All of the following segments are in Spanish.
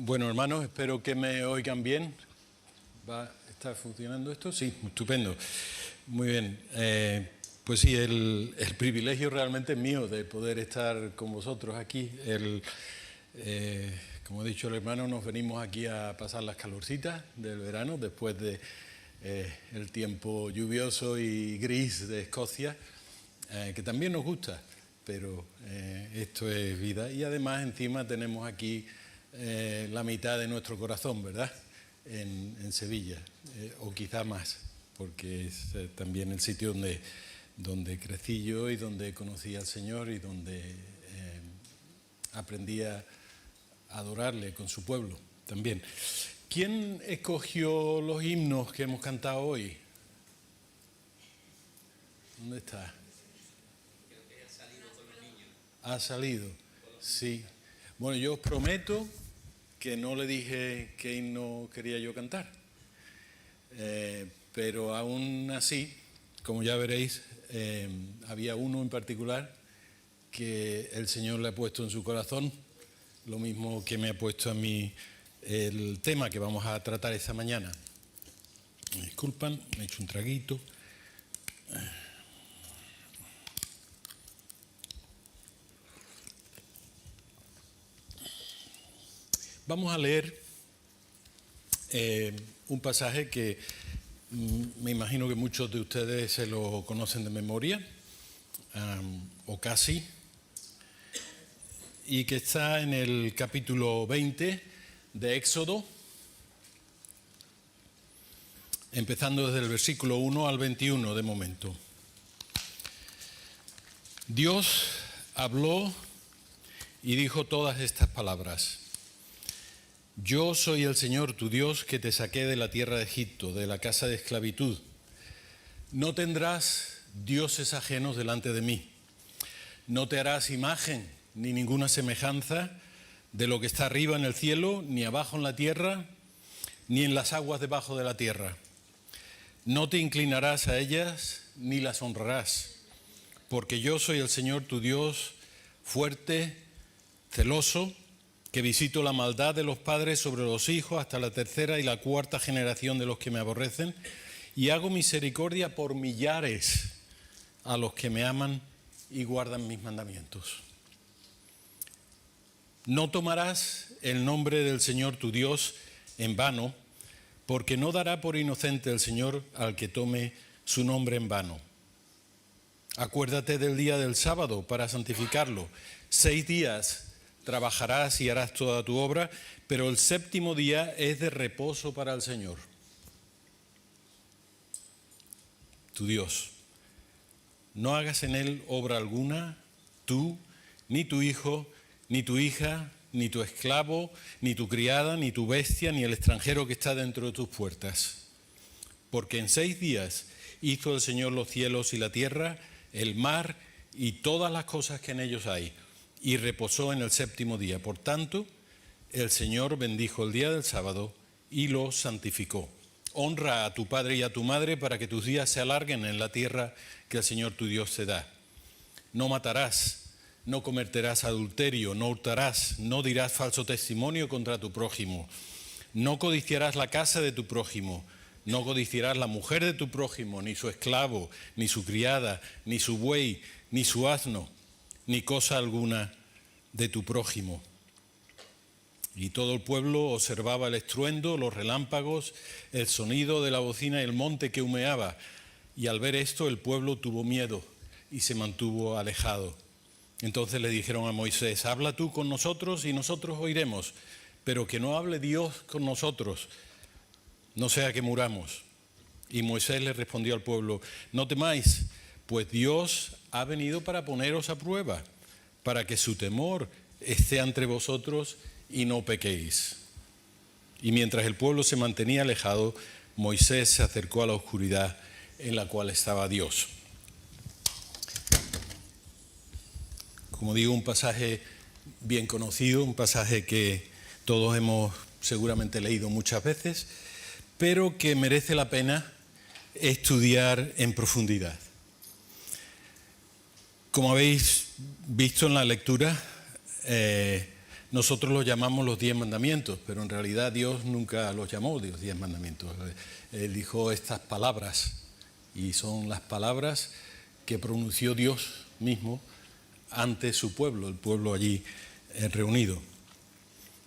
Bueno, hermanos, espero que me oigan bien. ¿Está funcionando esto? Sí, estupendo. Muy bien. Pues sí, el privilegio realmente es mío de poder estar con vosotros aquí. Como ha dicho el hermano, nos venimos aquí a pasar las calorcitas del verano después de el tiempo lluvioso y gris de Escocia, que también nos gusta, pero esto es vida. Y además encima tenemos aquí la mitad de nuestro corazón, ¿verdad?, en Sevilla, o quizá más, porque es también el sitio donde crecí yo y donde conocí al Señor y donde aprendí a adorarle con su pueblo también. ¿Quién escogió los himnos que hemos cantado hoy? ¿Dónde está? Creo que ha salido con los niños. Ha salido, sí. Bueno, yo os prometo que no le dije qué himno quería yo cantar, pero aún así, como ya veréis, había uno en particular que el Señor le ha puesto en su corazón, lo mismo que me ha puesto a mí el tema que vamos a tratar esta mañana. Me disculpan, me he hecho un traguito. Vamos a leer un pasaje que me imagino que muchos de ustedes se lo conocen de memoria, o casi, y que está en el capítulo 20 de Éxodo, empezando desde el versículo 1 al 21 de momento. Dios habló y dijo todas estas palabras. Yo soy el Señor tu Dios que te saqué de la tierra de Egipto, de la casa de esclavitud. No tendrás dioses ajenos delante de mí. No te harás imagen ni ninguna semejanza de lo que está arriba en el cielo, ni abajo en la tierra, ni en las aguas debajo de la tierra. No te inclinarás a ellas ni las honrarás, porque yo soy el Señor tu Dios, fuerte, celoso, que visito la maldad de los padres sobre los hijos hasta la tercera y la cuarta generación de los que me aborrecen, y hago misericordia por millares a los que me aman y guardan mis mandamientos. No tomarás el nombre del Señor tu Dios en vano, porque no dará por inocente el Señor al que tome su nombre en vano. Acuérdate del día del sábado para santificarlo. 6 días trabajarás y harás toda tu obra, pero el séptimo día es de reposo para el Señor, tu Dios. No hagas en él obra alguna, tú, ni tu hijo, ni tu hija, ni tu esclavo, ni tu criada, ni tu bestia, ni el extranjero que está dentro de tus puertas. Porque en 6 días hizo el Señor los cielos y la tierra, el mar y todas las cosas que en ellos hay, y reposó en el séptimo día. Por tanto, el Señor bendijo el día del sábado y lo santificó. Honra a tu padre y a tu madre para que tus días se alarguen en la tierra que el Señor tu Dios te da. No matarás, no cometerás adulterio, no hurtarás, no dirás falso testimonio contra tu prójimo, no codiciarás la casa de tu prójimo, no codiciarás la mujer de tu prójimo, ni su esclavo, ni su criada, ni su buey, ni su asno, ni cosa alguna de tu prójimo. Y todo el pueblo observaba el estruendo, los relámpagos, el sonido de la bocina y el monte que humeaba. Y al ver esto el pueblo tuvo miedo y se mantuvo alejado. Entonces le dijeron a Moisés: habla tú con nosotros y nosotros oiremos, pero que no hable Dios con nosotros, no sea que muramos. Y Moisés le respondió al pueblo: no temáis, pues Dios ha venido para poneros a prueba, para que su temor esté entre vosotros y no pequéis. Y mientras el pueblo se mantenía alejado, Moisés se acercó a la oscuridad en la cual estaba Dios. Como digo, un pasaje bien conocido, un pasaje que todos hemos seguramente leído muchas veces, pero que merece la pena estudiar en profundidad. Como habéis visto en la lectura, nosotros los llamamos los 10 mandamientos, pero en realidad Dios nunca los llamó los 10 mandamientos. Él dijo estas palabras, y son las palabras que pronunció Dios mismo ante su pueblo, el pueblo allí reunido.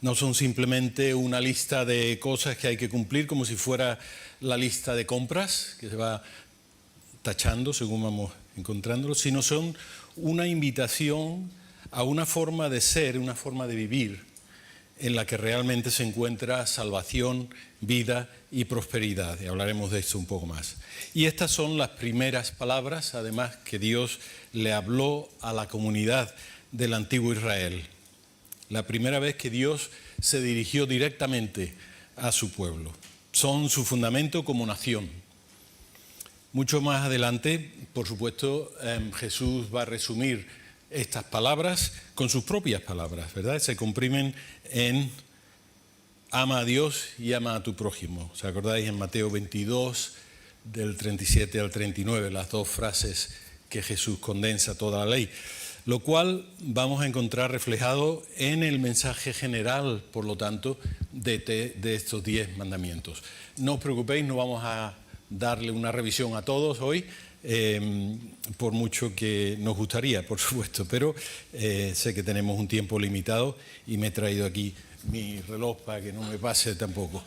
No son simplemente una lista de cosas que hay que cumplir como si fuera la lista de compras que se va tachando según vamos encontrándolo, sino son una invitación a una forma de ser, una forma de vivir en la que realmente se encuentra salvación, vida y prosperidad. Y hablaremos de esto un poco más. Y estas son las primeras palabras, además, que Dios le habló a la comunidad del antiguo Israel. La primera vez que Dios se dirigió directamente a su pueblo. Son su fundamento como nación. Mucho más adelante, por supuesto, Jesús va a resumir estas palabras con sus propias palabras, ¿verdad? Se comprimen en ama a Dios y ama a tu prójimo. ¿Os acordáis en Mateo 22, del 37 al 39, las dos frases que Jesús condensa toda la ley? Lo cual vamos a encontrar reflejado en el mensaje general, por lo tanto, de estos 10 mandamientos. No os preocupéis, no vamos a darle una revisión a todos hoy, por mucho que nos gustaría, por supuesto, pero sé que tenemos un tiempo limitado y me he traído aquí mi reloj para que no me pase tampoco.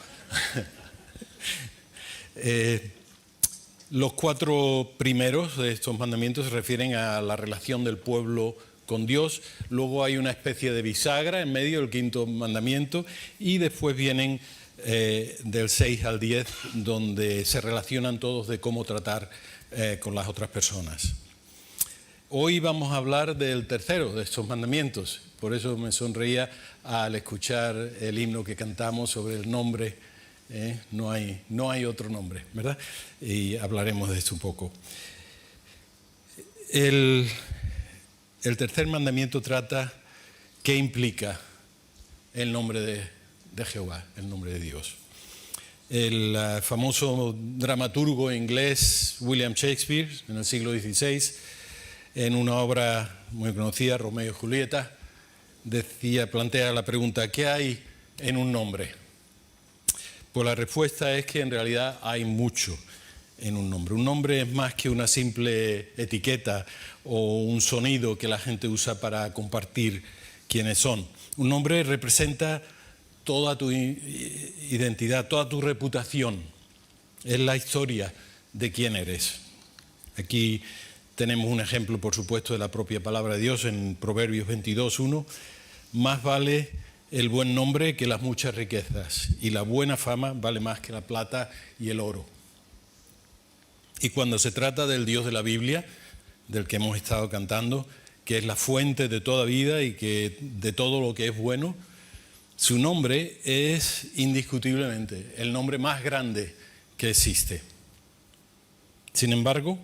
Los 4 primeros de estos mandamientos se refieren a la relación del pueblo con Dios, luego hay una especie de bisagra en medio, el 5.º mandamiento, y después vienen del 6 al 10, donde se relacionan todos de cómo tratar con las otras personas. Hoy vamos a hablar del tercero de estos mandamientos, por eso me sonreía al escuchar el himno que cantamos sobre el nombre. No hay otro nombre, ¿verdad? Y hablaremos de esto un poco. El tercer mandamiento trata qué implica el nombre de Jehová, el nombre de Dios. El famoso dramaturgo inglés William Shakespeare, en el siglo XVI, en una obra muy conocida, Romeo y Julieta, plantea la pregunta: ¿qué hay en un nombre? Pues la respuesta es que en realidad hay mucho en un nombre. Un nombre es más que una simple etiqueta o un sonido que la gente usa para compartir quiénes son. Un nombre representa toda tu identidad, toda tu reputación. Es la historia de quién eres. Aquí tenemos un ejemplo, por supuesto, de la propia palabra de Dios en Proverbios 22:1. Más vale el buen nombre que las muchas riquezas, y la buena fama vale más que la plata y el oro. Y cuando se trata del Dios de la Biblia, del que hemos estado cantando, que es la fuente de toda vida y que de todo lo que es bueno, su nombre es indiscutiblemente el nombre más grande que existe. Sin embargo,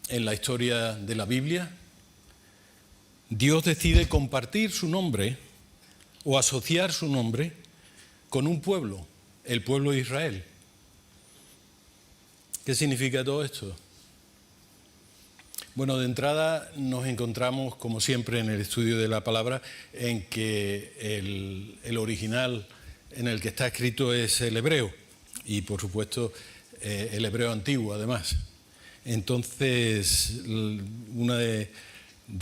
en la historia de la Biblia, Dios decide compartir su nombre o asociar su nombre con un pueblo, el pueblo de Israel. ¿Qué significa todo esto? Bueno, de entrada nos encontramos, como siempre en el estudio de la palabra, en que el original en el que está escrito es el hebreo, y por supuesto el hebreo antiguo además. Entonces, una de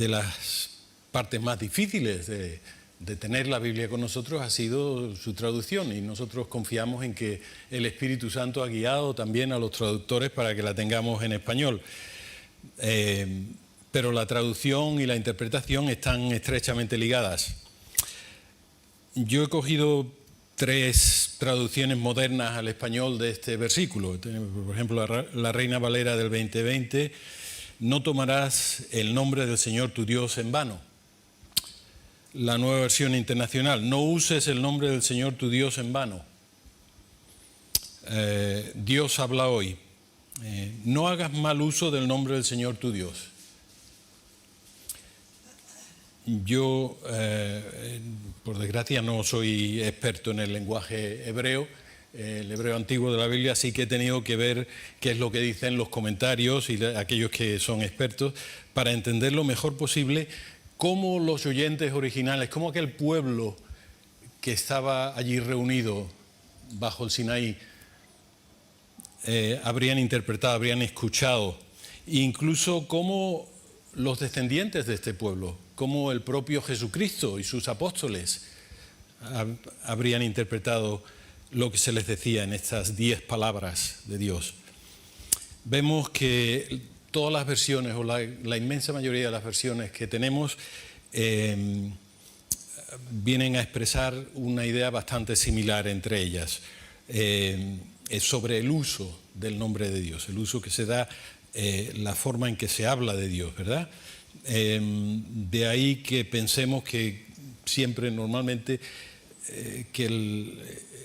las partes más difíciles de tener la Biblia con nosotros ha sido su traducción, y nosotros confiamos en que el Espíritu Santo ha guiado también a los traductores para que la tengamos en español. Pero la traducción y la interpretación están estrechamente ligadas. Yo he cogido 3 traducciones modernas al español de este versículo. Por ejemplo, la Reina Valera del 2020: no tomarás el nombre del Señor tu Dios en vano. La Nueva Versión Internacional: no uses el nombre del Señor tu Dios en vano. Dios habla hoy: no hagas mal uso del nombre del Señor tu Dios. Yo, por desgracia, no soy experto en el lenguaje hebreo, el hebreo antiguo de la Biblia, así que he tenido que ver qué es lo que dicen los comentarios y aquellos que son expertos para entender lo mejor posible cómo los oyentes originales, cómo aquel pueblo que estaba allí reunido bajo el Sinaí habrían interpretado, habrían escuchado, incluso cómo los descendientes de este pueblo, cómo el propio Jesucristo y sus apóstoles habrían interpretado lo que se les decía en estas 10 palabras de Dios. Vemos que todas las versiones, o la inmensa mayoría de las versiones que tenemos, vienen a expresar una idea bastante similar entre ellas, sobre el uso del nombre de Dios, el uso que se da, la forma en que se habla de Dios, ¿verdad? De ahí que pensemos que siempre, normalmente,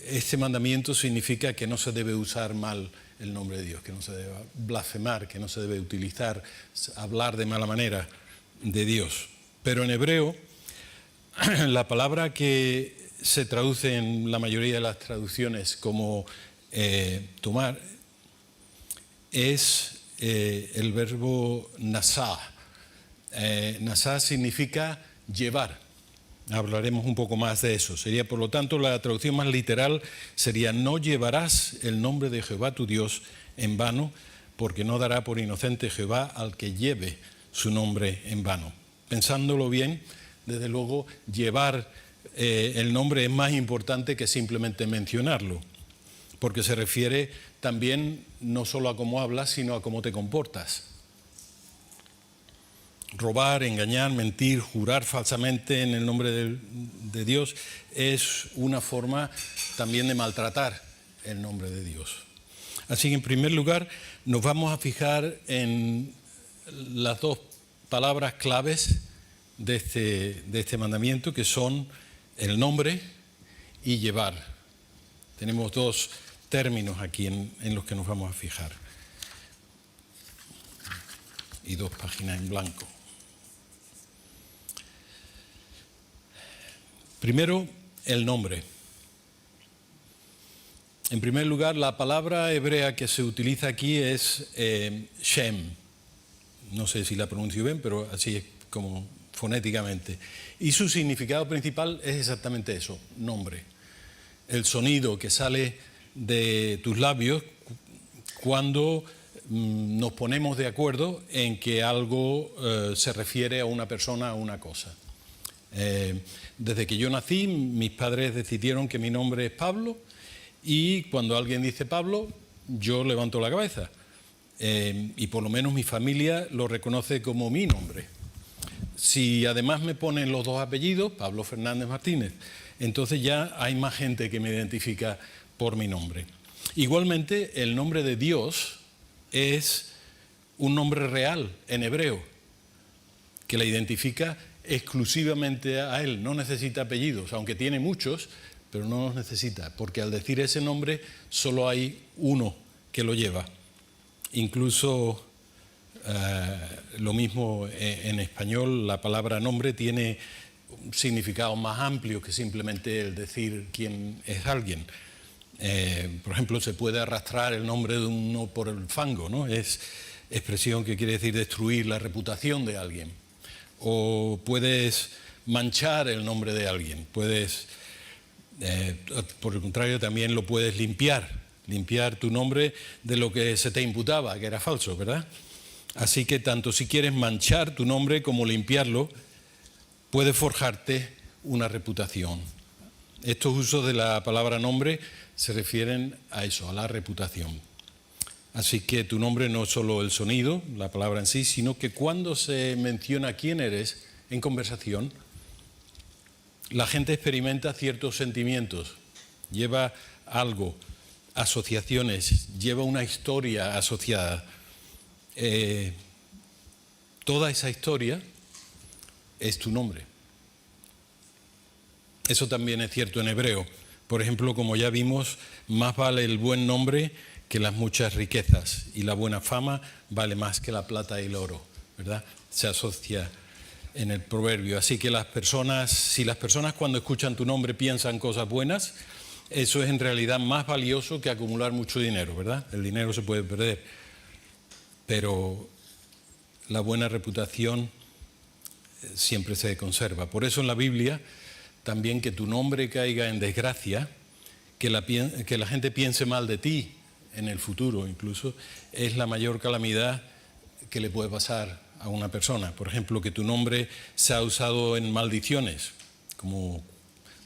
este mandamiento significa que no se debe usar mal el nombre de Dios, que no se debe blasfemar, que no se debe utilizar, hablar de mala manera de Dios. Pero en hebreo, la palabra que se traduce en la mayoría de las traducciones como tomar es el verbo nasá. Nasá significa llevar. Hablaremos un poco más de eso. Sería, por lo tanto, la traducción más literal sería: no llevarás el nombre de Jehová tu Dios en vano, porque no dará por inocente Jehová al que lleve su nombre en vano. Pensándolo bien, desde luego, llevar el nombre es más importante que simplemente mencionarlo, porque se refiere también no solo a cómo hablas, sino a cómo te comportas. Robar, engañar, mentir, jurar falsamente en el nombre de Dios es una forma también de maltratar el nombre de Dios. Así que, en primer lugar, nos vamos a fijar en las 2 palabras claves de este mandamiento, que son el nombre y llevar. Tenemos 2 términos aquí en los que nos vamos a fijar. Y 2 páginas en blanco. Primero, el nombre. En primer lugar, la palabra hebrea que se utiliza aquí es Shem. No sé si la pronuncio bien, pero así es como fonéticamente. Y su significado principal es exactamente eso: nombre. El sonido que sale de tus labios cuando nos ponemos de acuerdo en que algo se refiere a una persona, a una cosa. Desde que yo nací, mis padres decidieron que mi nombre es Pablo, y cuando alguien dice Pablo, yo levanto la cabeza. Y por lo menos mi familia lo reconoce como mi nombre. Si además me ponen los 2 apellidos, Pablo Fernández Martínez, entonces ya hay más gente que me identifica por mi nombre. Igualmente, el nombre de Dios es un nombre real en hebreo, que le identifica exclusivamente a Él. No necesita apellidos, aunque tiene muchos, pero no los necesita, porque al decir ese nombre solo hay uno que lo lleva. Incluso lo mismo en español, la palabra nombre tiene un significado más amplio que simplemente el decir quién es alguien. Por ejemplo, se puede arrastrar el nombre de uno por el fango, ¿no? Es expresión que quiere decir destruir la reputación de alguien. O puedes manchar el nombre de alguien, puedes, por el contrario, también lo puedes limpiar tu nombre de lo que se te imputaba, que era falso, ¿verdad? Así que tanto si quieres manchar tu nombre como limpiarlo, puedes forjarte una reputación. Estos usos de la palabra nombre se refieren a eso, a la reputación. Así que tu nombre no es solo el sonido, la palabra en sí, sino que cuando se menciona quién eres en conversación, la gente experimenta ciertos sentimientos, lleva algo, asociaciones, lleva una historia asociada. Toda esa historia es tu nombre. Eso también es cierto en hebreo. Por ejemplo, como ya vimos, más vale el buen nombre que las muchas riquezas, y la buena fama vale más que la plata y el oro, ¿verdad? Se asocia en el proverbio. Así que si las personas cuando escuchan tu nombre piensan cosas buenas, eso es en realidad más valioso que acumular mucho dinero, ¿verdad? El dinero se puede perder, pero la buena reputación siempre se conserva. Por eso en la Biblia también que tu nombre caiga en desgracia, que la gente piense mal de ti en el futuro incluso, es la mayor calamidad que le puede pasar a una persona. Por ejemplo, que tu nombre sea usado en maldiciones, como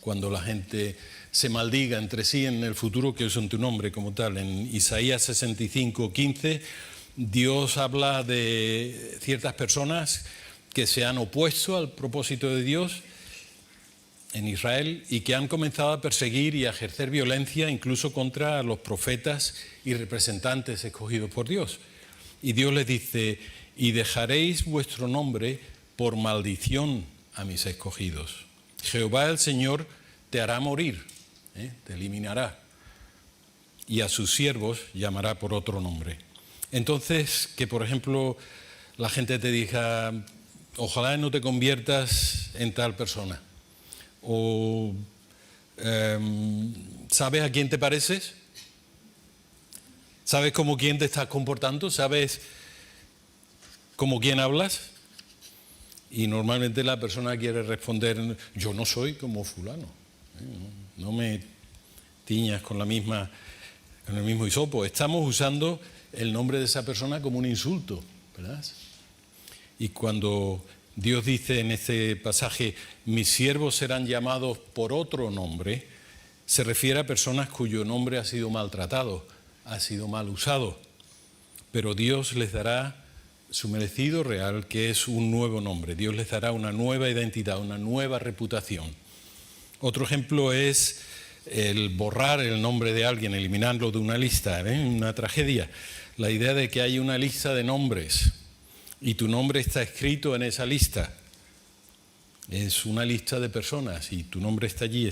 cuando la gente se maldiga entre sí en el futuro, que usan tu nombre como tal. En Isaías 65:15, Dios habla de ciertas personas que se han opuesto al propósito de Dios en Israel y que han comenzado a perseguir y a ejercer violencia incluso contra los profetas y representantes escogidos por Dios. Y Dios les dice: y dejaréis vuestro nombre por maldición a mis escogidos. Jehová el Señor te hará morir, te eliminará, y a sus siervos llamará por otro nombre. Entonces, que por ejemplo la gente te diga: ojalá no te conviertas en tal persona. O ¿sabes a quién te pareces? ¿Sabes cómo quién te estás comportando? ¿Sabes cómo quién hablas? Y normalmente la persona quiere responder: yo no soy como fulano, no me tiñas con el mismo hisopo. Estamos usando el nombre de esa persona como un insulto, ¿verdad? Y cuando Dios dice en este pasaje: mis siervos serán llamados por otro nombre, se refiere a personas cuyo nombre ha sido maltratado, ha sido mal usado. Pero Dios les dará su merecido real, que es un nuevo nombre. Dios les dará una nueva identidad, una nueva reputación. Otro ejemplo es el borrar el nombre de alguien, eliminarlo de una lista, una tragedia. La idea de que hay una lista de nombres y tu nombre está escrito en esa lista. Es una lista de personas y tu nombre está allí,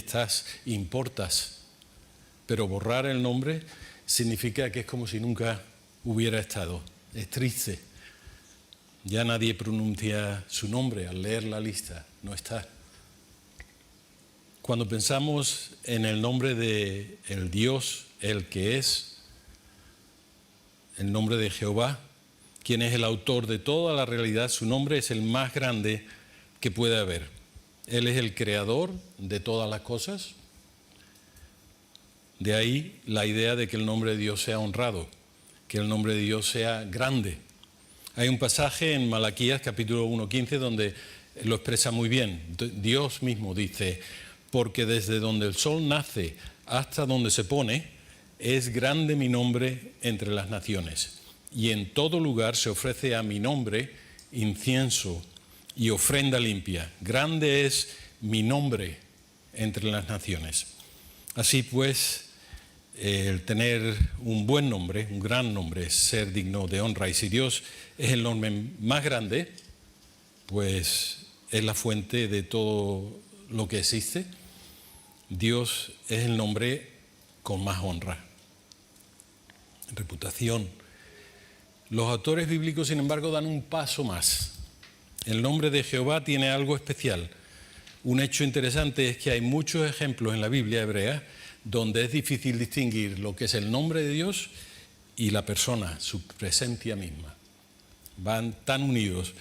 importas. Pero borrar el nombre significa que es como si nunca hubiera estado. Es triste. Ya nadie pronuncia su nombre al leer la lista, no está. Cuando pensamos en el nombre de el Dios, el que es, el nombre de Jehová, quien es el autor de toda la realidad, su nombre es el más grande que puede haber. Él es el creador de todas las cosas. De ahí la idea de que el nombre de Dios sea honrado, que el nombre de Dios sea grande. Hay un pasaje en Malaquías capítulo 1:15 donde lo expresa muy bien. Dios mismo dice: porque desde donde el sol nace hasta donde se pone, es grande mi nombre entre las naciones. Y en todo lugar se ofrece a mi nombre incienso y ofrenda limpia. Grande es mi nombre entre las naciones. Así pues, el tener un buen nombre, un gran nombre, es ser digno de honra. Y si Dios es el nombre más grande, pues es la fuente de todo lo que existe. Dios es el nombre con más honra, reputación. Los autores bíblicos, sin embargo, dan un paso más. El nombre de Jehová tiene algo especial. Un hecho interesante es que hay muchos ejemplos en la Biblia hebrea donde es difícil distinguir lo que es el nombre de Dios y la persona, su presencia misma. Van tan unidos.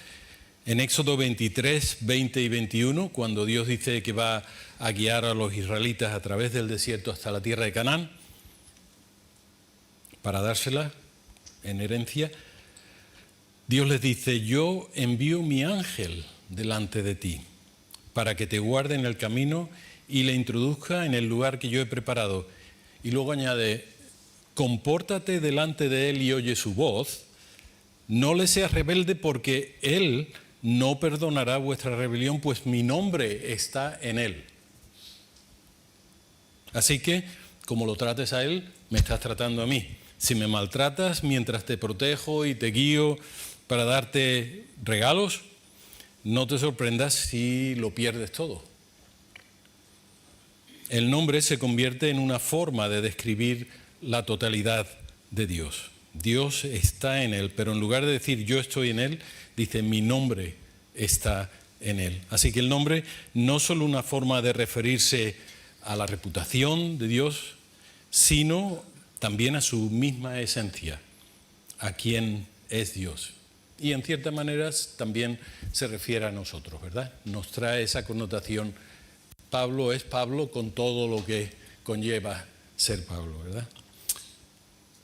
En Éxodo 23, 20 y 21, cuando Dios dice que va a guiar a los israelitas a través del desierto hasta la tierra de Canaán, para dársela en herencia, Dios les dice: yo envío mi ángel delante de ti, para que te guarde en el camino y le introduzca en el lugar que yo he preparado. Y luego añade: compórtate delante de él y oye su voz, no le seas rebelde, porque él no perdonará vuestra rebelión, pues mi nombre está en él. Así que, como lo trates a él, me estás tratando a mí. Si me maltratas mientras te protejo y te guío para darte regalos, no te sorprendas si lo pierdes todo. El nombre se convierte en una forma de describir la totalidad de Dios. Dios está en él, pero en lugar de decir yo estoy en él, dice mi nombre está en él. Así que el nombre no es solo una forma de referirse a la reputación de Dios, sino también a su misma esencia, a quien es Dios. Y en ciertas maneras también se refiere a nosotros, ¿verdad? Nos trae esa connotación. Pablo es Pablo con todo lo que conlleva ser Pablo, ¿verdad?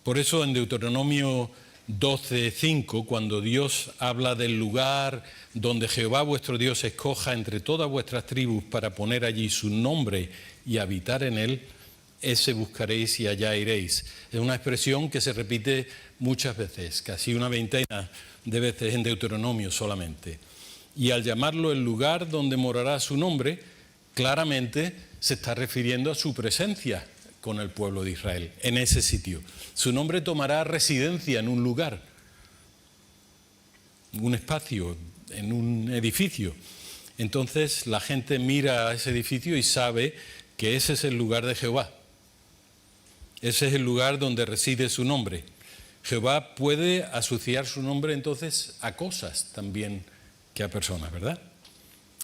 Por eso en Deuteronomio 12:5, cuando Dios habla del lugar donde Jehová vuestro Dios escoja entre todas vuestras tribus para poner allí su nombre y habitar en él, ese buscaréis y allá iréis. Es una expresión que se repite muchas veces, casi una veintena de veces en Deuteronomio solamente. Y al llamarlo el lugar donde morará su nombre, claramente se está refiriendo a su presencia con el pueblo de Israel, en ese sitio. Su nombre tomará residencia en un lugar, en un espacio, en un edificio. Entonces la gente mira a ese edificio y sabe que ese es el lugar de Jehová. Ese es el lugar donde reside su nombre. Jehová puede asociar su nombre entonces a cosas también que a personas, ¿verdad?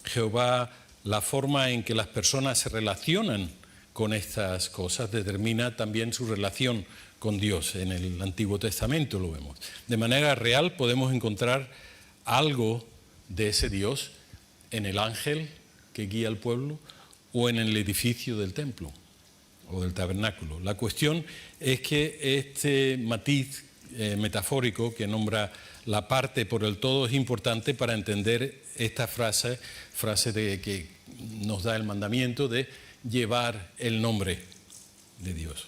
Jehová, la forma en que las personas se relacionan con estas cosas determina también su relación con Dios. En el Antiguo Testamento lo vemos. De manera real podemos encontrar algo de ese Dios en el ángel que guía al pueblo o en el edificio del templo o del tabernáculo. La cuestión es que este matiz metafórico que nombra la parte por el todo es importante para entender esta frase de que nos da el mandamiento de llevar el nombre de Dios.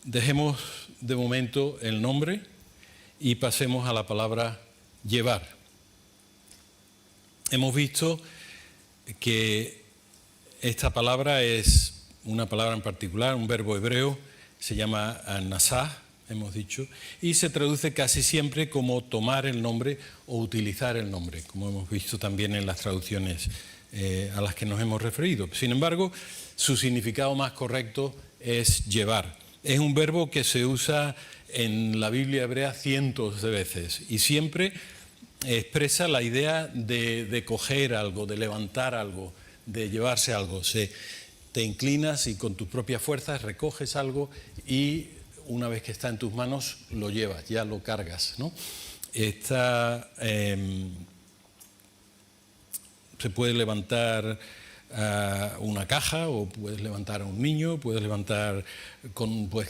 Dejemos de momento el nombre y pasemos a la palabra llevar. Hemos visto que esta palabra es una palabra en particular, un verbo hebreo, se llama nasah, hemos dicho, y se traduce casi siempre como tomar el nombre o utilizar el nombre, como hemos visto también en las traducciones a las que nos hemos referido. Sin embargo, su significado más correcto es llevar. Es un verbo que se usa en la Biblia hebrea cientos de veces y siempre expresa la idea de coger algo, de levantar algo, de llevarse algo. Te inclinas y con tus propias fuerzas recoges algo y una vez que está en tus manos lo llevas, ya lo cargas, ¿no? Se puede levantar una caja o puedes levantar a un niño, puedes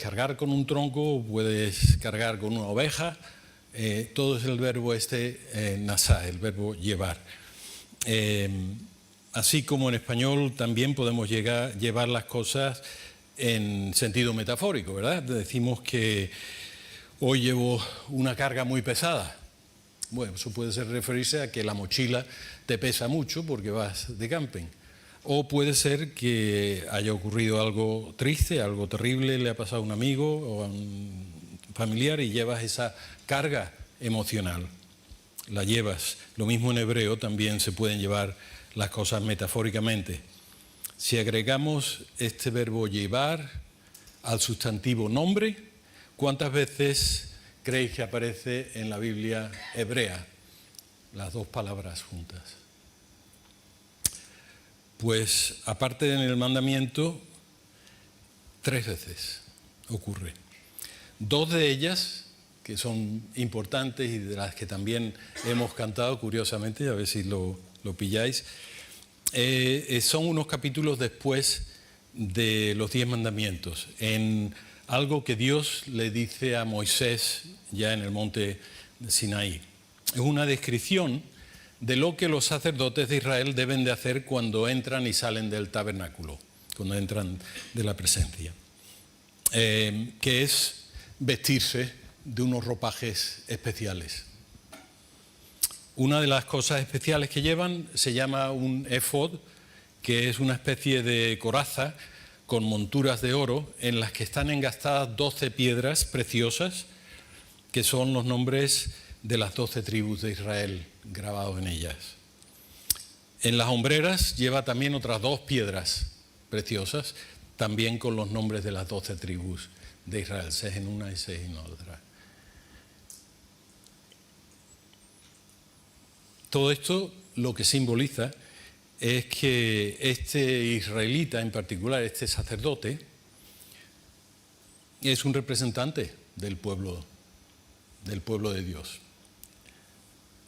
cargar con un tronco, puedes cargar con una oveja. Todo es el verbo nasah, el verbo llevar. Así como en español también podemos llevar las cosas en sentido metafórico, ¿verdad? Decimos que hoy llevo una carga muy pesada. Bueno, eso puede referirse a que la mochila te pesa mucho porque vas de camping. O puede ser que haya ocurrido algo triste, algo terrible, le ha pasado a un amigo o a un familiar y llevas esa carga emocional. La llevas. Lo mismo en hebreo también se pueden llevar las cosas metafóricamente. Si agregamos este verbo llevar al sustantivo nombre, ¿cuántas veces creéis que aparece en la Biblia hebrea las dos palabras juntas? Pues aparte en el mandamiento, 3 veces ocurre. 2 de ellas, que son importantes y de las que también hemos cantado, curiosamente, a ver si lo pilláis, son unos capítulos después de los 10 mandamientos, en algo que Dios le dice a Moisés ya en el monte Sinaí. Es una descripción de lo que los sacerdotes de Israel deben de hacer cuando entran y salen del tabernáculo, cuando entran de la presencia, que es vestirse de unos ropajes especiales. Una de las cosas especiales que llevan se llama un efod, que es una especie de coraza con monturas de oro en las que están engastadas 12 piedras preciosas, que son los nombres de las 12 tribus de Israel grabados en ellas. En las hombreras lleva también otras 2 piedras preciosas, también con los nombres de las 12 tribus de Israel, 6 en una y 6 en la otra. Todo esto lo que simboliza es que este israelita en particular, este sacerdote, es un representante del pueblo del pueblo de Dios.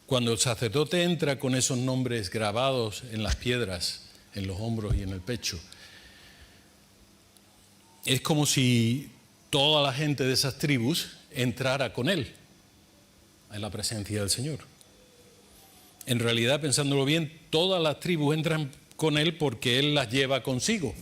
Cuando el sacerdote entra con esos nombres grabados en las piedras, en los hombros y en el pecho, es como si toda la gente de esas tribus entrara con él en la presencia del Señor. En realidad, pensándolo bien, todas las tribus entran con él porque él las lleva consigo.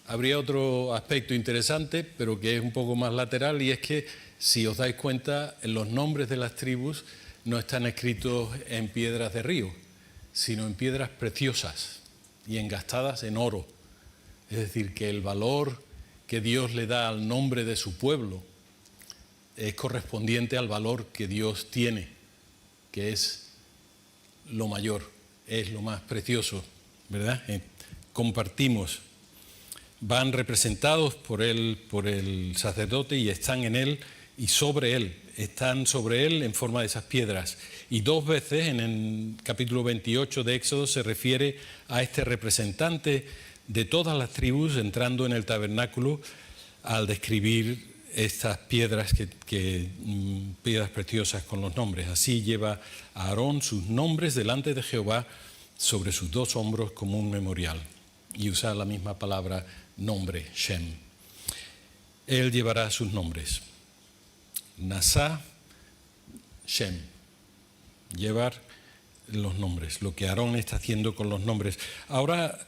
Habría otro aspecto interesante, pero que es un poco más lateral, y es que, si os dais cuenta, los nombres de las tribus no están escritos en piedras de río, sino en piedras preciosas y engastadas en oro. Es decir, que el valor que Dios le da al nombre de su pueblo es correspondiente al valor que Dios tiene, que es lo mayor, es lo más precioso, ¿verdad? Compartimos. Van representados por el sacerdote y están en él y sobre él. Están sobre él en forma de esas piedras. Y 2 veces en el capítulo 28 de Éxodo se refiere a este representante de todas las tribus entrando en el tabernáculo al describir estas piedras, piedras preciosas con los nombres. Así lleva a Aarón sus nombres delante de Jehová sobre sus 2 hombros como un memorial. Y usa la misma palabra nombre, Shem. Él llevará sus nombres. Nasá, Shem. Llevar los nombres, lo que Aarón está haciendo con los nombres. Ahora,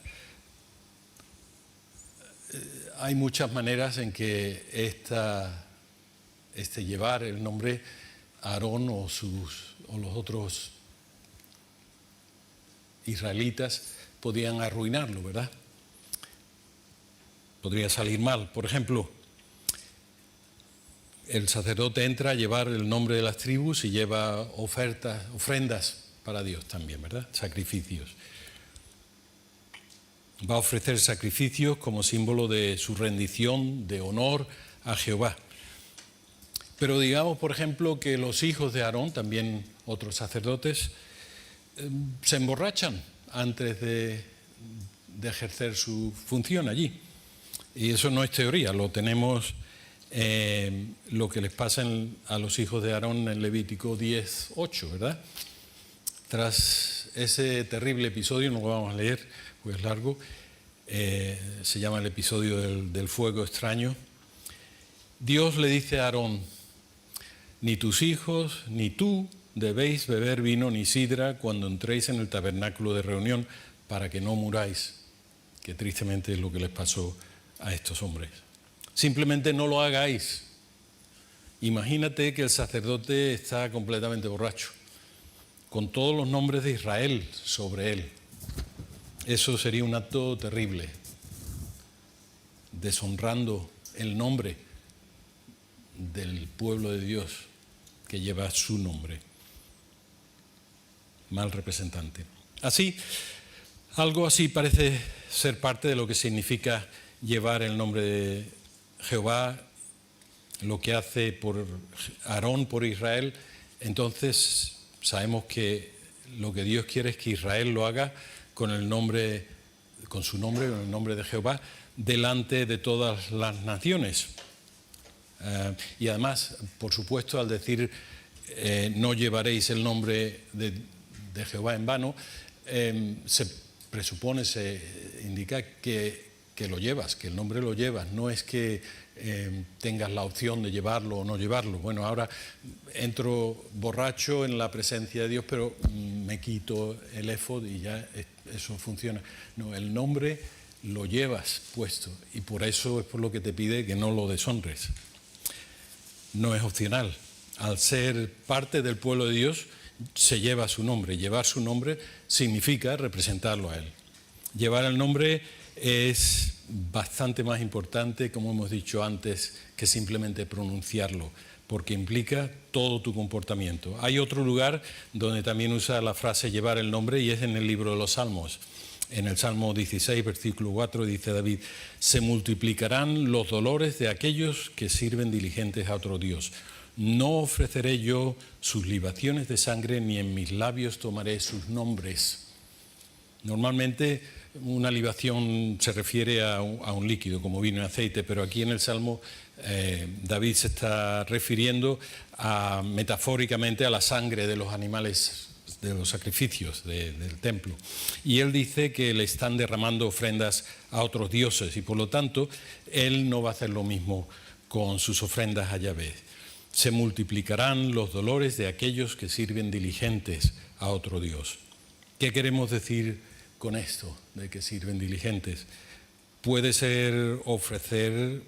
hay muchas maneras en que llevar el nombre Aarón o los otros israelitas podían arruinarlo, ¿verdad? Podría salir mal. Por ejemplo, el sacerdote entra a llevar el nombre de las tribus y lleva ofrendas para Dios también, ¿verdad? Sacrificios. Va a ofrecer sacrificios como símbolo de su rendición, de honor a Jehová. Pero digamos, por ejemplo, que los hijos de Aarón, también otros sacerdotes, se emborrachan antes de ejercer su función allí. Y eso no es teoría, lo tenemos lo que les pasa a los hijos de Aarón en Levítico 10:8, ¿verdad? Tras ese terrible episodio, no lo vamos a leer, pues es largo, se llama el episodio del fuego extraño. Dios le dice a Aarón: ni tus hijos ni tú debéis beber vino ni sidra cuando entréis en el tabernáculo de reunión, para que no muráis, que tristemente es lo que les pasó a estos hombres. Simplemente no lo hagáis. Imagínate que el sacerdote está completamente borracho, con todos los nombres de Israel sobre él. Eso sería un acto terrible, deshonrando el nombre del pueblo de Dios que lleva su nombre. Mal representante. Algo así parece ser parte de lo que significa llevar el nombre de Jehová, lo que hace por Aarón por Israel. Entonces sabemos que lo que Dios quiere es que Israel lo haga con su nombre, con el nombre de Jehová, delante de todas las naciones. Y además, por supuesto, al decir no llevaréis el nombre de Jehová en vano, se presupone, se indica que lo llevas, que el nombre lo llevas, no es que tengas la opción de llevarlo o no llevarlo. Bueno, ahora entro borracho en la presencia de Dios, pero me quito el éfod y ya eso funciona. No, el nombre lo llevas puesto y por eso es por lo que te pide que no lo deshonres. No es opcional. Al ser parte del pueblo de Dios, se lleva su nombre. Llevar su nombre significa representarlo a Él. Llevar el nombre es bastante más importante, como hemos dicho antes, que simplemente pronunciarlo, porque implica todo tu comportamiento. Hay otro lugar donde también usa la frase llevar el nombre y es en el libro de los Salmos. En el Salmo 16, versículo 4, dice David: se multiplicarán los dolores de aquellos que sirven diligentes a otro Dios. No ofreceré yo sus libaciones de sangre, ni en mis labios tomaré sus nombres. Normalmente una libación se refiere a un líquido como vino y aceite, pero aquí en el Salmo David se está refiriendo metafóricamente a la sangre de los animales, de los sacrificios del templo. Y él dice que le están derramando ofrendas a otros dioses y por lo tanto él no va a hacer lo mismo con sus ofrendas a Yahvé. Se multiplicarán los dolores de aquellos que sirven diligentes a otro Dios. ¿Qué queremos decir con esto de que sirven diligentes? Puede ser ofrecer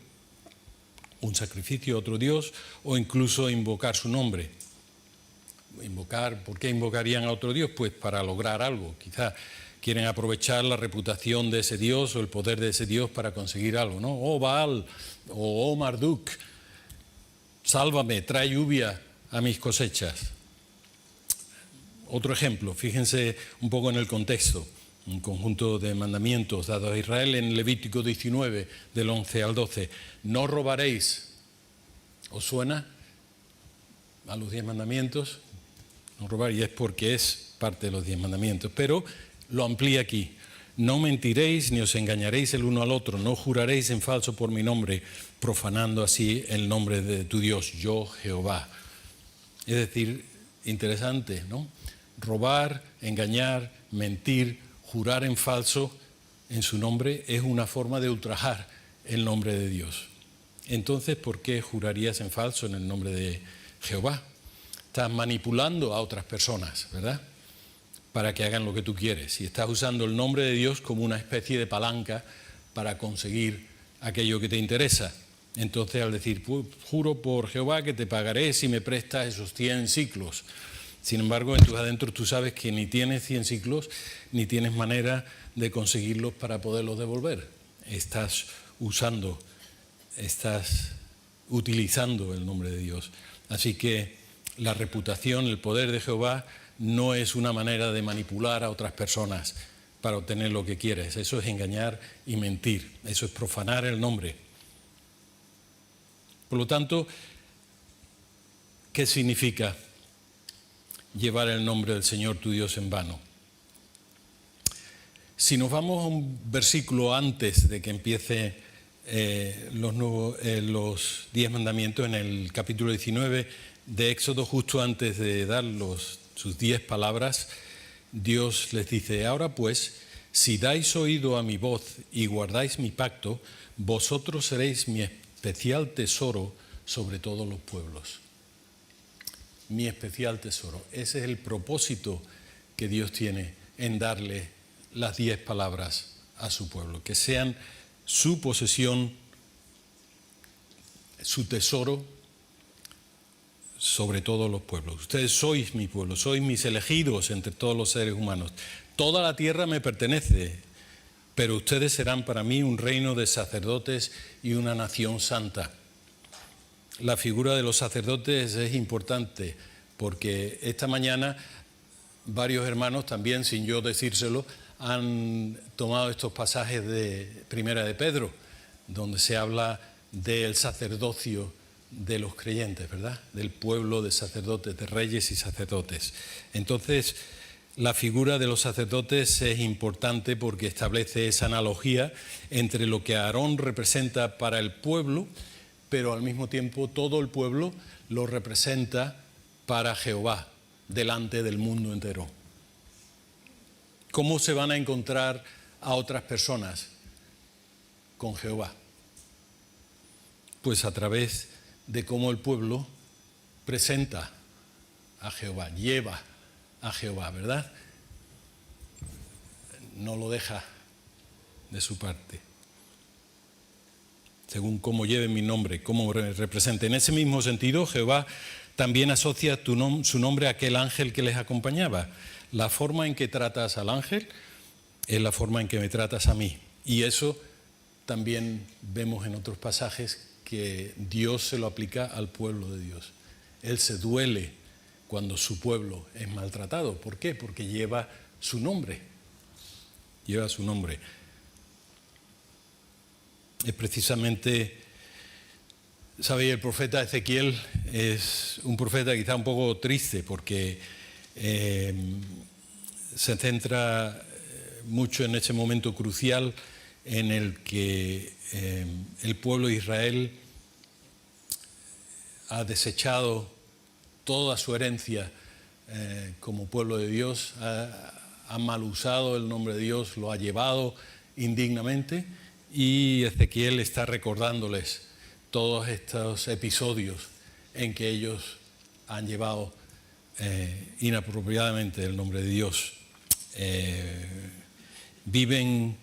un sacrificio a otro Dios o incluso invocar su nombre. ¿Por qué invocarían a otro Dios? Pues para lograr algo. Quizá quieren aprovechar la reputación de ese Dios o el poder de ese Dios para conseguir algo, ¿no? Oh Baal o oh Marduk, sálvame, trae lluvia a mis cosechas. Otro ejemplo, fíjense un poco en el contexto, un conjunto de mandamientos dados a Israel en Levítico 19, del 11 al 12. No robaréis. ¿Os suena a los 10 mandamientos? No robar, y es porque es parte de los 10 mandamientos, pero lo amplía aquí. No mentiréis ni os engañaréis el uno al otro, no juraréis en falso por mi nombre, profanando así el nombre de tu Dios, yo Jehová. Es decir, interesante, ¿no? Robar, engañar, mentir, jurar en falso en su nombre es una forma de ultrajar el nombre de Dios. Entonces, ¿por qué jurarías en falso en el nombre de Jehová? Estás manipulando a otras personas, ¿verdad? Para que hagan lo que tú quieres. Y estás usando el nombre de Dios como una especie de palanca para conseguir aquello que te interesa. Entonces, al decir, juro por Jehová que te pagaré si me prestas esos 100 siclos. Sin embargo, en tus adentros tú sabes que ni tienes 100 siclos, ni tienes manera de conseguirlos para poderlos devolver. Estás utilizando el nombre de Dios. Así que la reputación, el poder de Jehová no es una manera de manipular a otras personas para obtener lo que quieres. Eso es engañar y mentir. Eso es profanar el nombre. Por lo tanto, ¿qué significa llevar el nombre del Señor tu Dios en vano? Si nos vamos a un versículo antes de que empiece los 10 mandamientos, en el capítulo 19 de Éxodo, justo antes de dar sus 10 palabras, Dios les dice: ahora pues, si dais oído a mi voz y guardáis mi pacto, vosotros seréis mi especial tesoro sobre todos los pueblos. Mi especial tesoro. Ese es el propósito que Dios tiene en darle las 10 palabras a su pueblo, que sean su posesión, su tesoro sobre todos los pueblos. Ustedes sois mi pueblo, sois mis elegidos entre todos los seres humanos. Toda la tierra me pertenece, pero ustedes serán para mí un reino de sacerdotes y una nación santa. La figura de los sacerdotes es importante porque esta mañana varios hermanos, también sin yo decírselo, han tomado estos pasajes de Primera de Pedro, donde se habla del sacerdocio de los creyentes, ¿verdad? Del pueblo de sacerdotes, de reyes y sacerdotes. Entonces, la figura de los sacerdotes es importante porque establece esa analogía entre lo que Aarón representa para el pueblo, pero al mismo tiempo todo el pueblo lo representa para Jehová, delante del mundo entero. ¿Cómo se van a encontrar a otras personas con Jehová? Pues a través de cómo el pueblo presenta a Jehová, lleva a Jehová, ¿verdad? No lo deja de su parte. Según cómo lleve mi nombre, cómo represente. En ese mismo sentido, Jehová también asocia su nombre a aquel ángel que les acompañaba. La forma en que tratas al ángel es la forma en que me tratas a mí. Y eso también vemos en otros pasajes que Dios se lo aplica al pueblo de Dios. Él se duele cuando su pueblo es maltratado. ¿Por qué? Porque lleva su nombre. Lleva su nombre. Es precisamente, ¿sabéis? El profeta Ezequiel es un profeta quizá un poco triste porque se centra mucho en ese momento crucial en el que el pueblo de Israel ha desechado toda su herencia como pueblo de Dios, ha mal usado el nombre de Dios, lo ha llevado indignamente, y Ezequiel está recordándoles todos estos episodios en que ellos han llevado inapropiadamente el nombre de Dios. Viven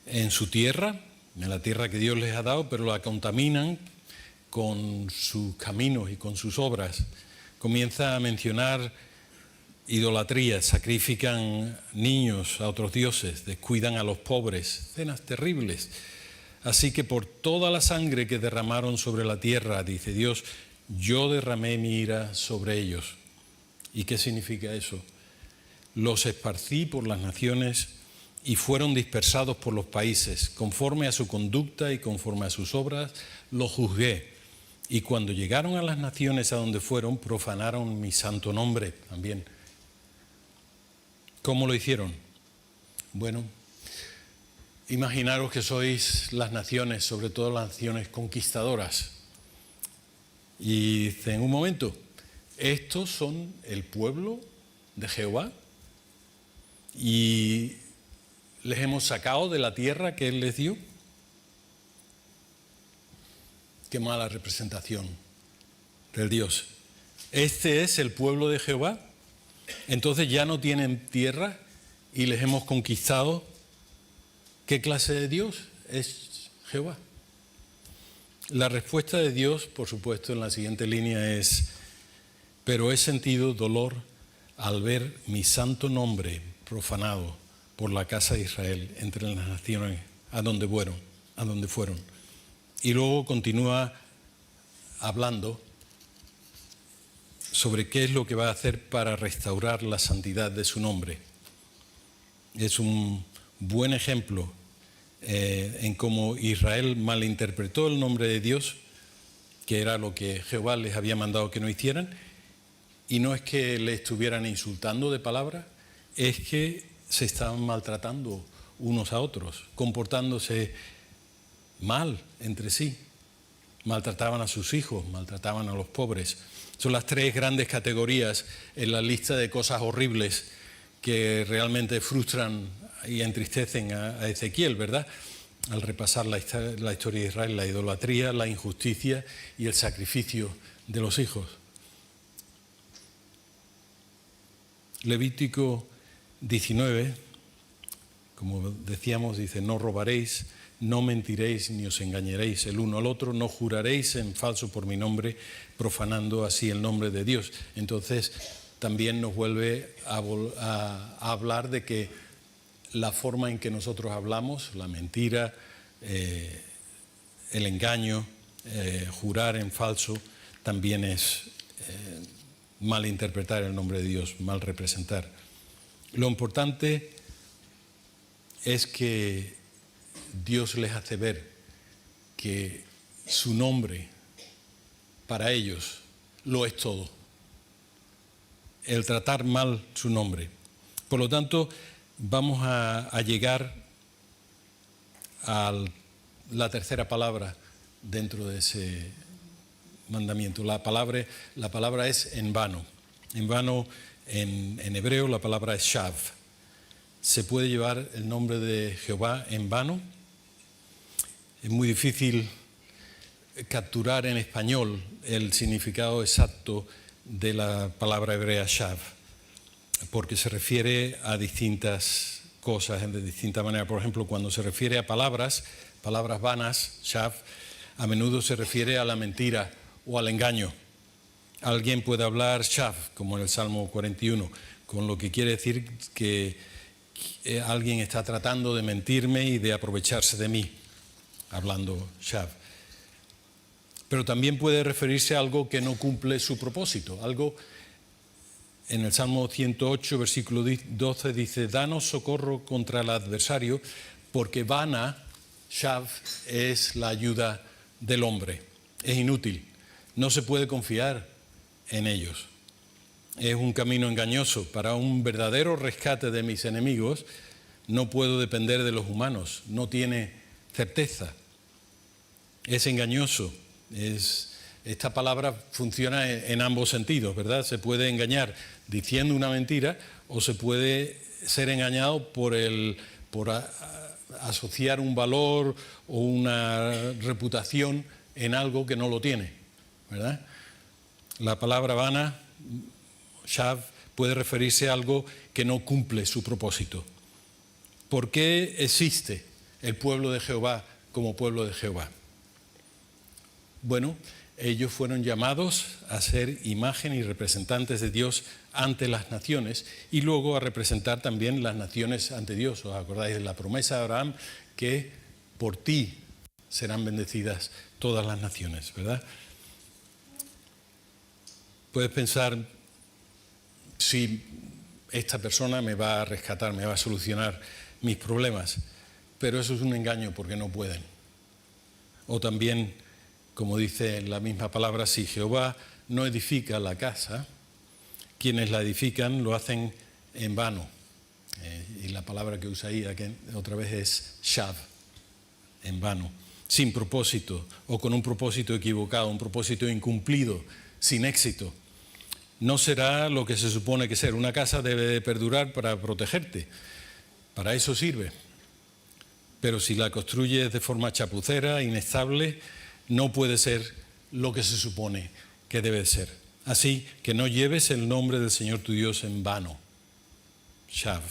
en su tierra, en la tierra que Dios les ha dado, pero la contaminan con sus caminos y con sus obras. Comienza a mencionar idolatría, sacrifican niños a otros dioses, descuidan a los pobres, escenas terribles. Así que por toda la sangre que derramaron sobre la tierra, dice Dios, yo derramé mi ira sobre ellos. ¿Y qué significa eso? Los esparcí por las naciones y fueron dispersados por los países. Conforme a su conducta y conforme a sus obras, los juzgué. Y cuando llegaron a las naciones a donde fueron, profanaron mi santo nombre también. ¿Cómo lo hicieron? Bueno, imaginaros que sois las naciones, sobre todo las naciones conquistadoras. Y dicen, un momento, estos son el pueblo de Jehová y les hemos sacado de la tierra que Él les dio. Qué mala representación del Dios. Este es el pueblo de Jehová. Entonces ya no tienen tierra y les hemos conquistado. ¿Qué clase de Dios es Jehová? La respuesta de Dios, por supuesto, en la siguiente línea es: pero he sentido dolor al ver mi santo nombre profanado por la casa de Israel entre las naciones a donde fueron. Y luego continúa hablando sobre qué es lo que va a hacer para restaurar la santidad de su nombre. Es un buen ejemplo en cómo Israel malinterpretó el nombre de Dios, que era lo que Jehová les había mandado que no hicieran, y no es que le estuvieran insultando de palabra, es que se estaban maltratando unos a otros, comportándose mal entre sí. Maltrataban a sus hijos, maltrataban a los pobres. Son las tres grandes categorías en la lista de cosas horribles que realmente frustran y entristecen a Ezequiel, ¿verdad? Al repasar la historia de Israel: la idolatría, la injusticia y el sacrificio de los hijos. Levítico 19, como decíamos, dice: no robaréis, no mentiréis ni os engañaréis el uno al otro, no juraréis en falso por mi nombre, profanando así el nombre de Dios. Entonces también nos vuelve a hablar de que la forma en que nosotros hablamos, la mentira, el engaño, jurar en falso, también es malinterpretar el nombre de Dios, mal representar. Lo importante es que Dios les hace ver que su nombre para ellos lo es todo. El tratar mal su nombre. Por lo tanto, vamos a llegar a la tercera palabra dentro de ese mandamiento. La palabra es en vano. En vano en hebreo la palabra es shav. ¿Se puede llevar el nombre de Jehová en vano? Es muy difícil capturar en español el significado exacto de la palabra hebrea shav, porque se refiere a distintas cosas de distinta manera. Por ejemplo, cuando se refiere a palabras vanas, shav, a menudo se refiere a la mentira o al engaño. Alguien puede hablar shav, como en el Salmo 41, con lo que quiere decir que alguien está tratando de mentirme y de aprovecharse de mí, hablando shav. Pero también puede referirse a algo que no cumple su propósito. Algo, en el Salmo 108, versículo 12, dice: danos socorro contra el adversario, porque vana, shav, es la ayuda del hombre. Es inútil, no se puede confiar en ellos. Es un camino engañoso. Para un verdadero rescate de mis enemigos, no puedo depender de los humanos, no tiene certeza, es engañoso. Esta palabra funciona en ambos sentidos, ¿verdad? Se puede engañar diciendo una mentira o se puede ser engañado por asociar un valor o una reputación en algo que no lo tiene, ¿verdad? La palabra vana, shav, puede referirse a algo que no cumple su propósito. ¿Por qué existe el pueblo de Jehová como pueblo de Jehová? Bueno, ellos fueron llamados a ser imagen y representantes de Dios ante las naciones y luego a representar también las naciones ante Dios. ¿Os acordáis de la promesa de Abraham que por ti serán bendecidas todas las naciones, verdad? Puedes pensar, si esta persona me va a rescatar, me va a solucionar mis problemas, pero eso es un engaño porque no pueden. O también, como dice la misma palabra, si Jehová no edifica la casa, quienes la edifican lo hacen en vano. Y la palabra que usa ahí otra vez es shav, en vano, sin propósito o con un propósito equivocado, un propósito incumplido, sin éxito. No será lo que se supone que ser. Una casa debe de perdurar para protegerte, para eso sirve. Pero si la construyes de forma chapucera, inestable, no puede ser lo que se supone que debe ser. Así que no lleves el nombre del Señor tu Dios en vano. Shav.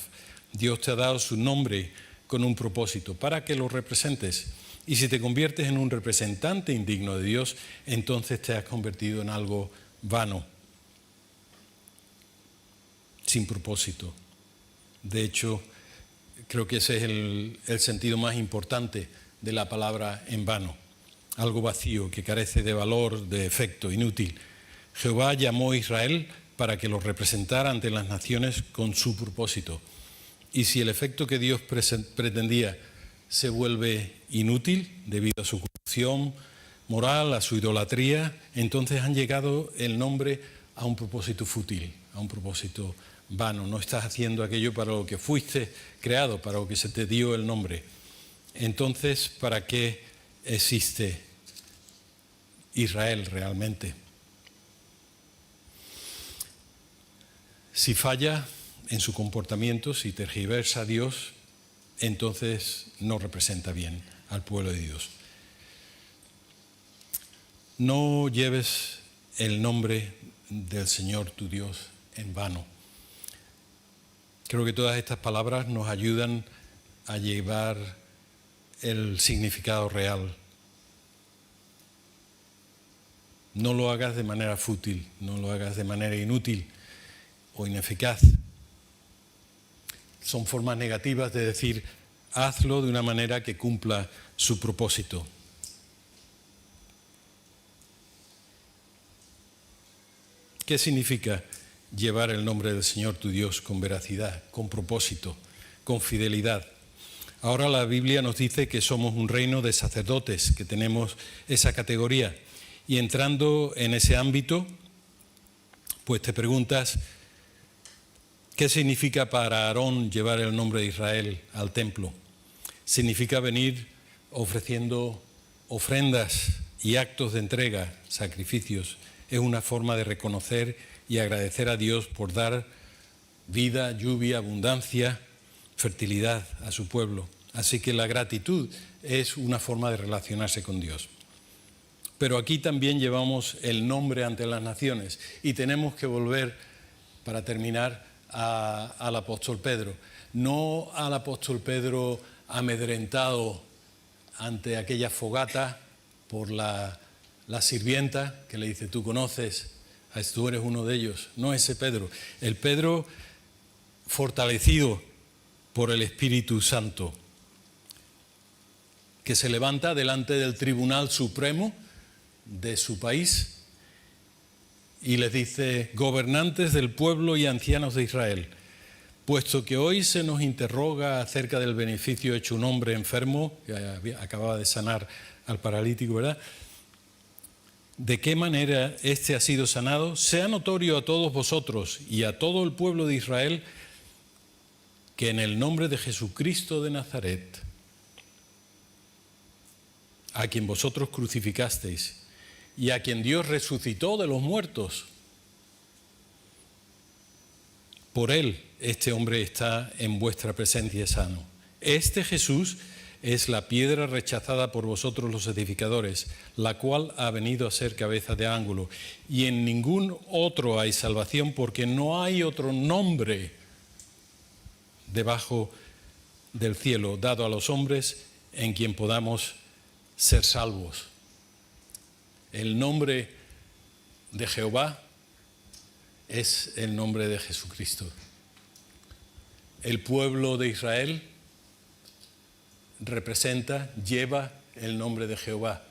Dios te ha dado su nombre con un propósito, para que lo representes. Y si te conviertes en un representante indigno de Dios, entonces te has convertido en algo vano, sin propósito. De hecho, creo que ese es el sentido más importante de la palabra en vano. Algo vacío, que carece de valor, de efecto, inútil. Jehová llamó a Israel para que lo representara ante las naciones con su propósito. Y si el efecto que Dios pretendía se vuelve inútil debido a su corrupción moral, a su idolatría, entonces han llegado el nombre a un propósito fútil, a un propósito vano. No estás haciendo aquello para lo que fuiste creado, para lo que se te dio el nombre. Entonces, ¿para qué existe Israel realmente? Si falla en su comportamiento, si tergiversa a Dios, entonces no representa bien al pueblo de Dios. No lleves el nombre del Señor tu Dios en vano. Creo que todas estas palabras nos ayudan a llevar el significado real. No lo hagas de manera fútil, no lo hagas de manera inútil o ineficaz. Son formas negativas de decir, hazlo de una manera que cumpla su propósito. ¿Qué significa llevar el nombre del Señor tu Dios con veracidad, con propósito, con fidelidad? Ahora la Biblia nos dice que somos un reino de sacerdotes, que tenemos esa categoría. Y entrando en ese ámbito, pues te preguntas, ¿qué significa para Aarón llevar el nombre de Israel al templo? Significa venir ofreciendo ofrendas y actos de entrega, sacrificios. Es una forma de reconocer y agradecer a Dios por dar vida, lluvia, abundancia, fertilidad a su pueblo. Así que la gratitud es una forma de relacionarse con Dios. Pero aquí también llevamos el nombre ante las naciones y tenemos que volver, para terminar, al apóstol Pedro. No al apóstol Pedro amedrentado ante aquella fogata por la sirvienta que le dice, tú conoces, tú eres uno de ellos. No ese Pedro. El Pedro fortalecido por el Espíritu Santo, que se levanta delante del Tribunal Supremo de su país y les dice, gobernantes del pueblo y ancianos de Israel, puesto que hoy se nos interroga acerca del beneficio hecho un hombre enfermo, que acababa de sanar al paralítico, ¿verdad? ¿De qué manera éste ha sido sanado? Sea notorio a todos vosotros y a todo el pueblo de Israel que en el nombre de Jesucristo de Nazaret, a quien vosotros crucificasteis y a quien Dios resucitó de los muertos, por él este hombre está en vuestra presencia sano. Este Jesús es la piedra rechazada por vosotros los edificadores, la cual ha venido a ser cabeza de ángulo. Y en ningún otro hay salvación, porque no hay otro nombre debajo del cielo dado a los hombres en quien podamos ser salvos. El nombre de Jehová es el nombre de Jesucristo. El pueblo de Israel lleva el nombre de Jehová.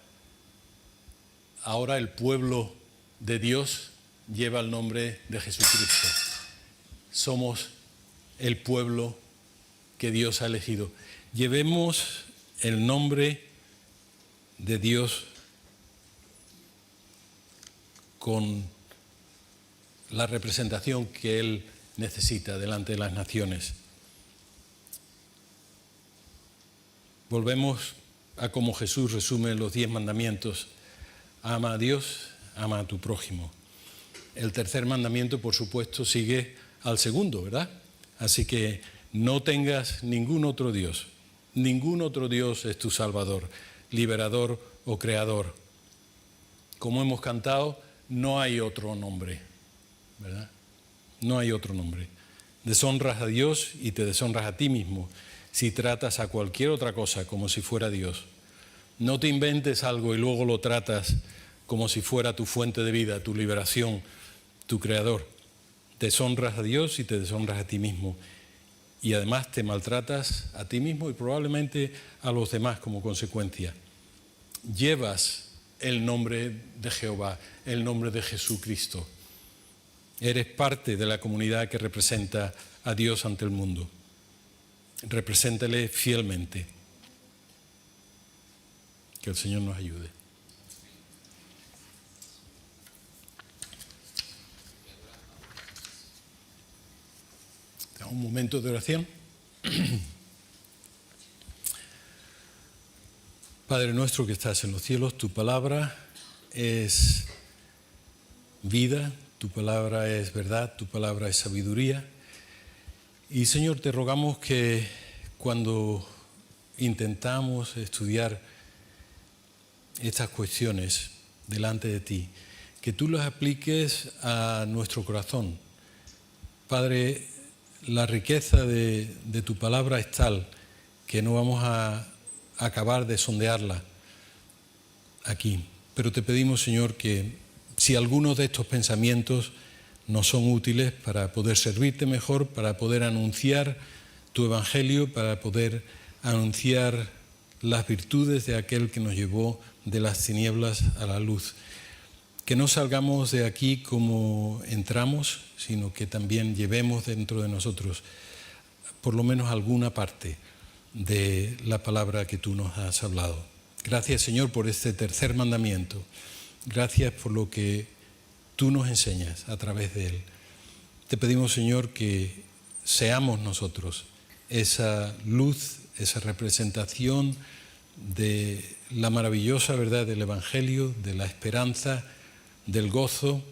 Ahora el pueblo de Dios lleva el nombre de Jesucristo. Somos el pueblo que Dios ha elegido. Llevemos el nombre de Dios con la representación que Él necesita delante de las naciones. Volvemos a cómo Jesús resume los 10 mandamientos. Ama a Dios, ama a tu prójimo. El tercer mandamiento, por supuesto, sigue al segundo, ¿verdad? Así que no tengas ningún otro Dios. Ningún otro Dios es tu Salvador, liberador o creador. Como hemos cantado, no hay otro nombre, ¿verdad? No hay otro nombre. Deshonras a Dios y te deshonras a ti mismo si tratas a cualquier otra cosa como si fuera Dios. No te inventes algo y luego lo tratas como si fuera tu fuente de vida, tu liberación, tu creador. Deshonras a Dios y te deshonras a ti mismo. Y además te maltratas a ti mismo y probablemente a los demás como consecuencia. Llevas el nombre de Jehová, el nombre de Jesucristo. Eres parte de la comunidad que representa a Dios ante el mundo. Represéntale fielmente. Que el Señor nos ayude. Un momento de oración. Padre nuestro que estás en los cielos, tu palabra es vida, tu palabra es verdad, tu palabra es sabiduría. Y Señor, te rogamos que cuando intentamos estudiar estas cuestiones delante de ti, que tú las apliques a nuestro corazón. Padre, la riqueza de tu palabra es tal que no vamos a acabar de sondearla aquí. Pero te pedimos, Señor, que si algunos de estos pensamientos nos son útiles para poder servirte mejor, para poder anunciar tu evangelio, para poder anunciar las virtudes de aquel que nos llevó de las tinieblas a la luz. Que no salgamos de aquí como entramos, sino que también llevemos dentro de nosotros por lo menos alguna parte de la palabra que tú nos has hablado. Gracias, Señor, por este tercer mandamiento. Gracias por lo que tú nos enseñas a través de él. Te pedimos, Señor, que seamos nosotros esa luz, esa representación de la maravillosa verdad del Evangelio, de la esperanza, del gozo,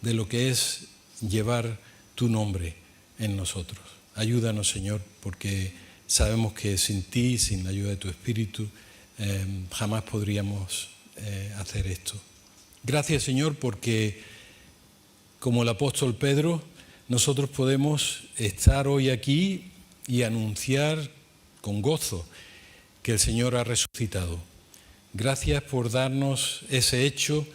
de lo que es llevar tu nombre en nosotros. Ayúdanos, Señor, porque sabemos que sin ti, sin la ayuda de tu Espíritu, jamás podríamos hacer esto. Gracias, Señor, porque como el apóstol Pedro, nosotros podemos estar hoy aquí y anunciar con gozo que el Señor ha resucitado. Gracias por darnos ese hecho,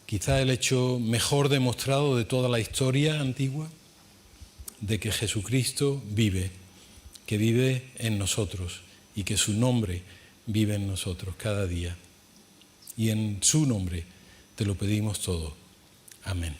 quizá el hecho mejor demostrado de toda la historia antigua, de que Jesucristo vive, que vive en nosotros y que su nombre vive en nosotros cada día. Y en su nombre te lo pedimos todo. Amén.